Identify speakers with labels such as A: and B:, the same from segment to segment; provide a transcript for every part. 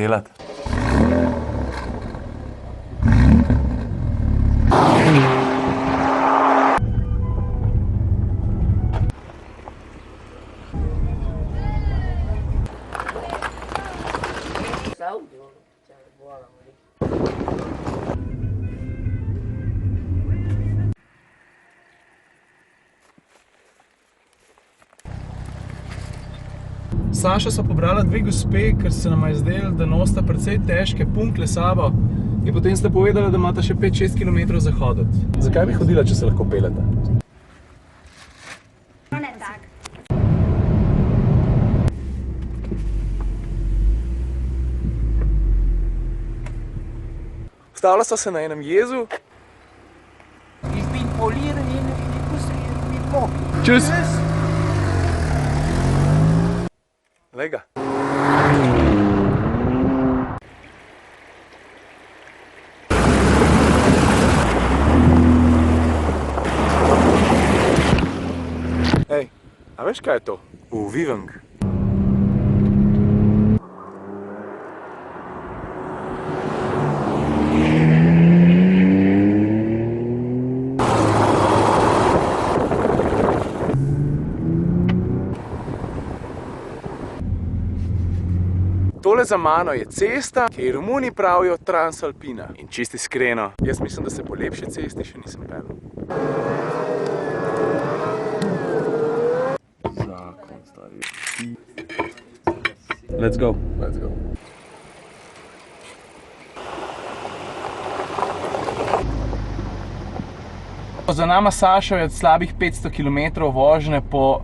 A: delati. Saša so pobrala dve gospe, ker se nama je zdelo, da nosita precej težke punkle sabo. In potem sta povedala, da imata še 5-6 km za hoditi. Zakaj bi hodila, če se lahko peljeta?
B: Ne tak.
A: Ustavila sva se na enem jezu.
C: Ich bin polieren in mit Bock.
A: Tschüss! Lega. Ej, a veš kaj je to? Uvivang. Tole za mano je cesta, ki ji Romuni pravijo Transalpina. In čisto iskreno, jaz mislim, da se po lepši cesti še nisem peljal. Zakon, stari. Let's go. Let's go. Za nama Sašo je slabih 500 km vožnje po...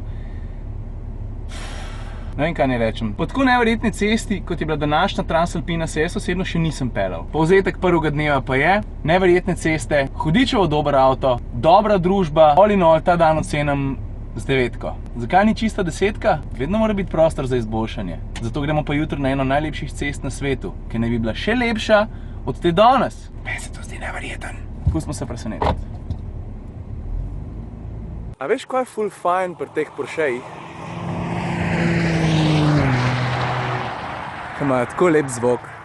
A: Ne vem, kaj ne rečem. Po tako neverjetni cesti, kot je bila današnja Transalpina, se jaz osebno še nisem peljal. Povzetek prvega dneva pa je, neverjetne ceste, hudičevo dober avto, dobra družba, all in all ta dan ocenim z 9. Zakaj ni čista 10? Vedno mora biti prostor za izboljšanje. Zato gremo pa jutri na eno najlepših cest na svetu, ki naj bi bila še lepša od te danes. Meni se to zdi neverjeten. Pustimo se presenetiti. A veš, kaj je ful fajn pri teh Porschejih? Ki imajo tako lep zvok.